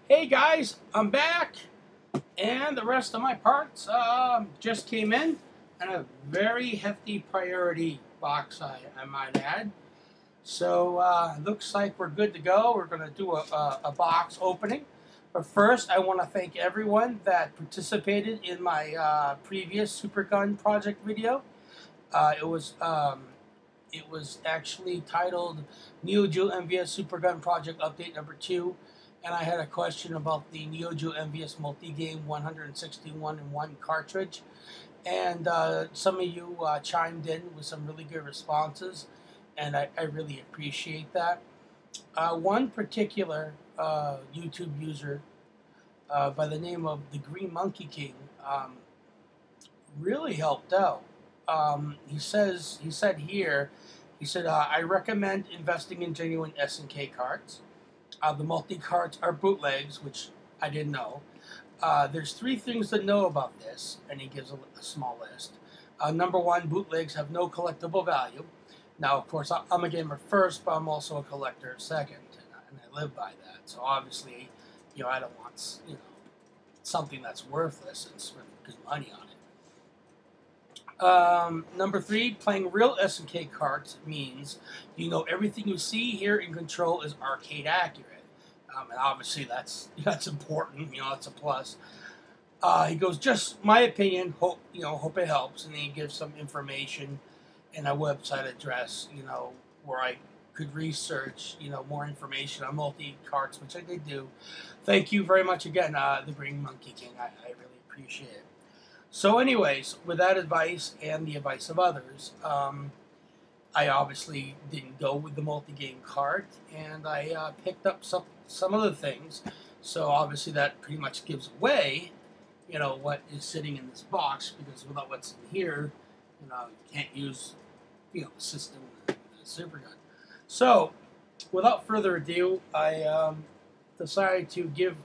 Hey guys, I'm back, and the rest of my parts just came in, and a very hefty priority box, I might add. So looks like we're good to go. We're going to do a box opening, but first I want to thank everyone that participated in my previous SuperGun Project video. It was actually titled Neo-Geo MVS SuperGun Project Update Number 2, and I had a question about the Neo-Geo MVS Multi-Game 161 in 1 cartridge, and some of you chimed in with some really good responses, and I really appreciate that. One particular YouTube user by the name of the Green Monkey King really helped out. He said here, I recommend investing in genuine SNK cards. The multi cards are bootlegs, which I didn't know. There's 3 things to know about this, and he gives a small list. Number 1, bootlegs have no collectible value. Now, of course, I'm a gamer first, but I'm also a collector second, and I live by that. So obviously, I don't want something that's worthless and spend good money on it. Number 3, playing real SNK cards means you know everything you see, hear, and control is arcade accurate. And obviously that's important. That's a plus. He goes, just my opinion. Hope it helps, and then he gives some information and a website address. Where I could research. More information on multi cards, which I did do. Thank you very much again, the Green Monkey King. I really appreciate it. So anyways, with that advice and the advice of others, I obviously didn't go with the multi-game card, and I picked up some other things. So obviously that pretty much gives away, what is sitting in this box, because without what's in here, you can't use, the system with the SuperGun. So without further ado, I decided to give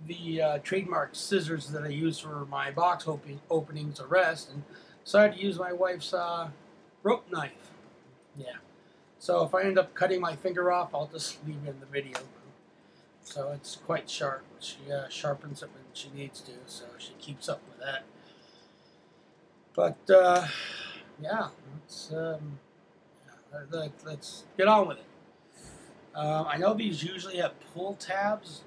the trademark scissors that I use for my box openings a rest, and decided to use my wife's rope knife. Yeah. So if I end up cutting my finger off, I'll just leave it in the video. So it's quite sharp. She sharpens it when she needs to, so she keeps up with that. But yeah, let's get on with it. I know these usually have pull tabs,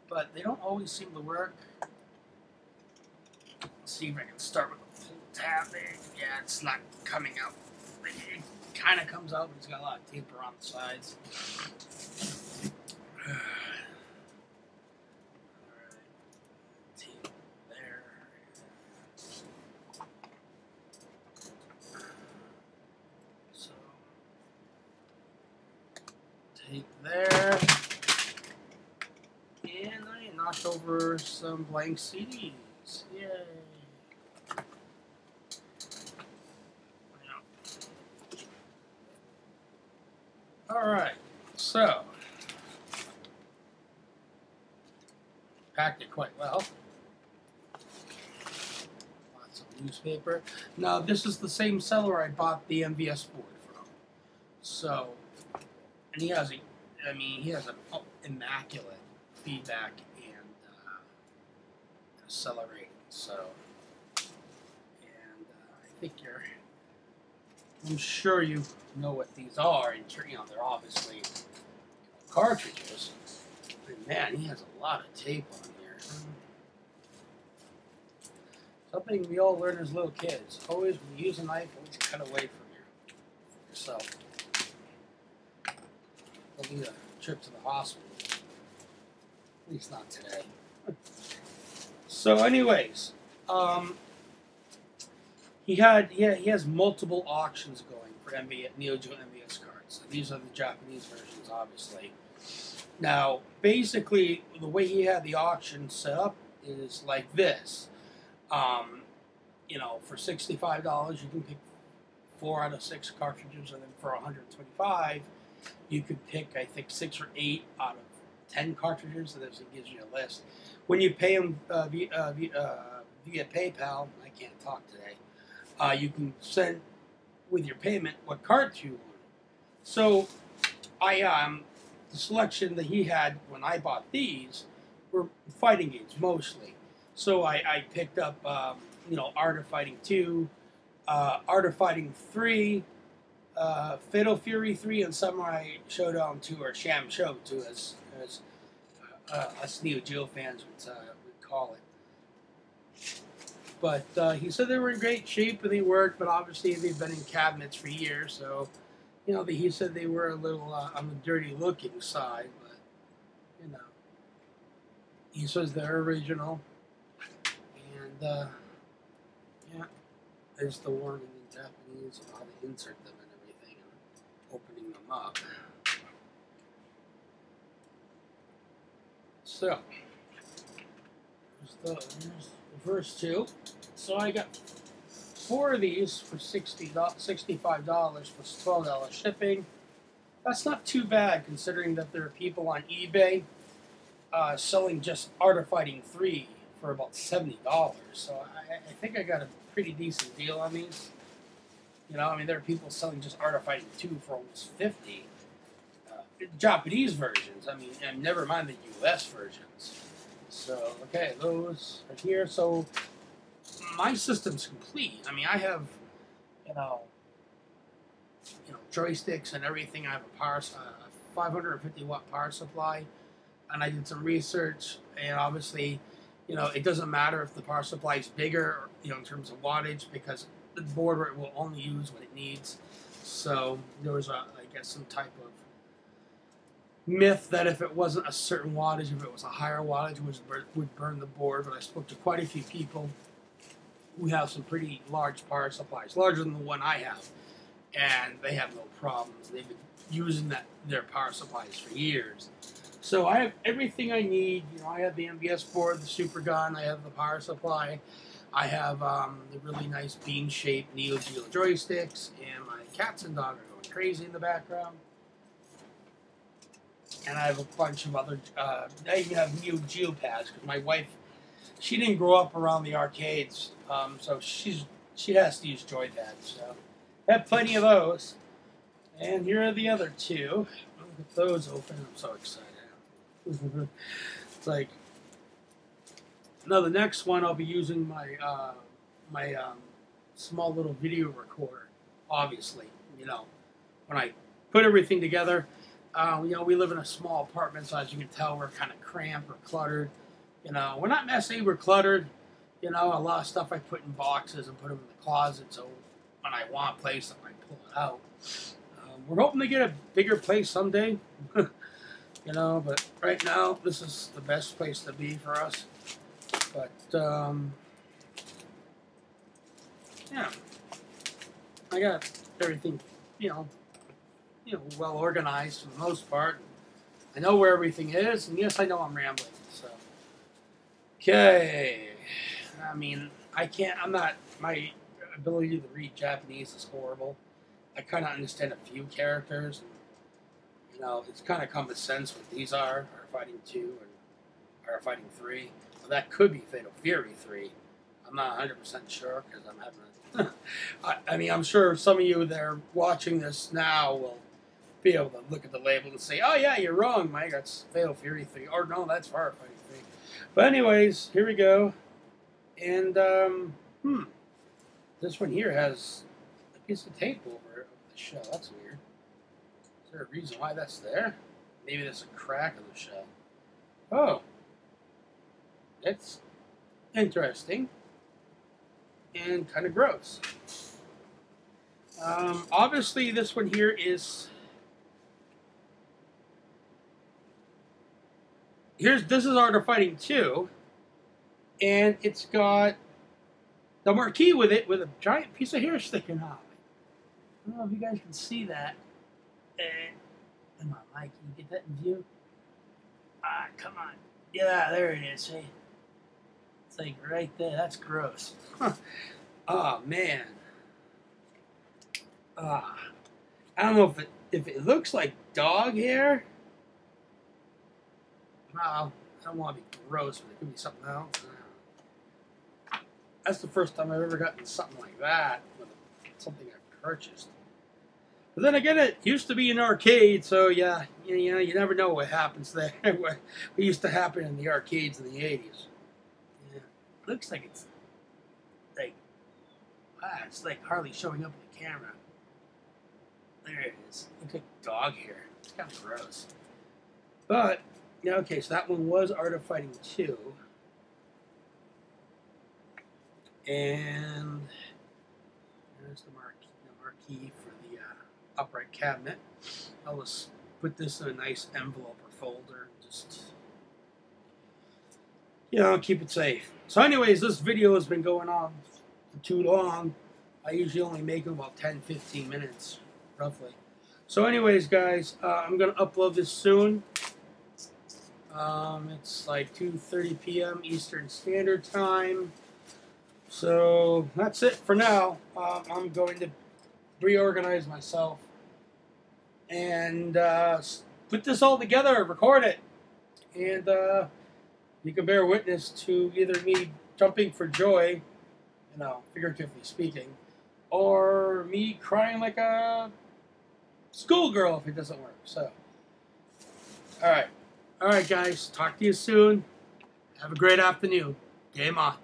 but they don't always seem to work. Let's see if I can start with the pull tab there. Yeah, it's not coming out. It kind of comes out, but it's got a lot of tape around the sides. Alright. Tape there. So, tape there. And I knocked over some blank CDs. Yay! Alright, so packed it quite well. Lots of newspaper. Now, this is the same seller I bought the MVS board from. So, and he has an immaculate feedback and accelerating. So, and I'm sure you know what these are, and they're obviously cartridges. And man, he has a lot of tape on here. Something we all learn as little kids. Always, when you use a knife, always cut away from yourself. Don't need a trip to the hospital. At least not today. So anyways, he has multiple auctions going for Neo-Geo MVS cards. So these are the Japanese versions, obviously. Now, basically, the way he had the auction set up is like this. For $65, you can pick 4 out of 6 cartridges, and then for $125, you could pick, I think, 6 or 8 out of 10 cartridges, and this gives you a list. When you pay him via PayPal, I can't talk today, you can send with your payment what cards you want. So, the selection that he had when I bought these were fighting games mostly. So I picked up, Art of Fighting 2, Art of Fighting 3, Fatal Fury 3, and Samurai Showdown 2, or Sham Show 2, as us Neo-Geo fans would call it. But he said they were in great shape and they worked, but obviously they've been in cabinets for years, so he said they were a little on the dirty looking side, but you know, he says they're original, and yeah, there's the warning in Japanese and how to insert them and everything, and opening them up. So here's the first two. So I got 4 of these for $65 plus $12 shipping. That's not too bad considering that there are people on eBay selling just Art of Fighting 3 for about $70. So I think I got a pretty decent deal on these. There are people selling just Art of Fighting 2 for almost $50. Japanese versions. And never mind the US versions. So, okay, those are here. So, my system's complete. I have, joysticks and everything. I have a 550 watt power supply, and I did some research. And obviously, it doesn't matter if the power supply is bigger, in terms of wattage, because the board will only use what it needs. So there was I guess, some type of myth that if it wasn't a certain wattage, if it was a higher wattage, would burn the board. But I spoke to quite a few people who have some pretty large power supplies, larger than the one I have, and they have no problems. They've been using their power supplies for years. So I have everything I need. I have the MVS board, the SuperGun, I have the power supply, I have the really nice bean-shaped Neo-Geo joysticks, and my cats and dog are going crazy in the background. And I have a bunch of other, I even have Neo-Geo pads, because my wife, she didn't grow up around the arcades, so she has to use joy pads. So I have plenty of those. And here are the other two. I'll get those open. I'm so excited. It's like, now the next one I'll be using my small little video recorder. Obviously, when I put everything together, we live in a small apartment, so as you can tell, we're kind of cramped, we're cluttered. We're not messy, we're cluttered. A lot of stuff I put in boxes and put them in the closet, so when I want a place, I pull it out. We're hoping to get a bigger place someday, but right now, this is the best place to be for us. But, yeah, I got everything, well organized for the most part. I know where everything is, and yes, I know I'm rambling, so. Okay, my ability to read Japanese is horrible. I kind of understand a few characters, and, it's kind of common sense what these are Fighting 2 and Art of Fighting 3. Well, that could be Fatal Fury 3. I'm not 100% sure, because I'm having a... I'm sure some of you that are watching this now will be able to look at the label and say, oh yeah, you're wrong, Mike, that's Fatal Fury 3. Or no, that's Art of Fighting 3. But anyways, here we go. And, this one here has a piece of tape over the shell. That's weird. Is there a reason why that's there? Maybe there's a crack in the shell. Oh. That's interesting. And kind of gross. Obviously, this one here is... This is Art of Fighting 2. And it's got the marquee with it, with a giant piece of hair sticking out. I don't know if you guys can see that. Come on, Mike, can you get that in view? Come on. Yeah, there it is, see? It's like right there. That's gross. Oh, man. I don't know if it looks like dog hair. Well, I don't want to be gross, but it could be something else. That's the first time I've ever gotten something like that with something I've purchased. But then again, it used to be an arcade, so yeah, you know, you never know what happens there. What used to happen in the arcades in the 80s. Yeah. Looks like it's like, wow, it's like hardly showing up on the camera. There it is. Look at dog hair. It's kind of gross. But, yeah, okay, so that one was Art of Fighting 2. And there's the marquee for the upright cabinet. I'll just put this in a nice envelope or folder. Just, you know, keep it safe. So anyways, this video has been going on for too long. I usually only make them about 10-15 minutes, roughly. So anyways, guys, I'm going to upload this soon. It's like 2:30 p.m. Eastern Standard Time. So that's it for now. I'm going to reorganize myself and put this all together, record it, and you can bear witness to either me jumping for joy, you know, figuratively speaking, or me crying like a schoolgirl if it doesn't work. So, all right, guys, talk to you soon. Have a great afternoon. Game on.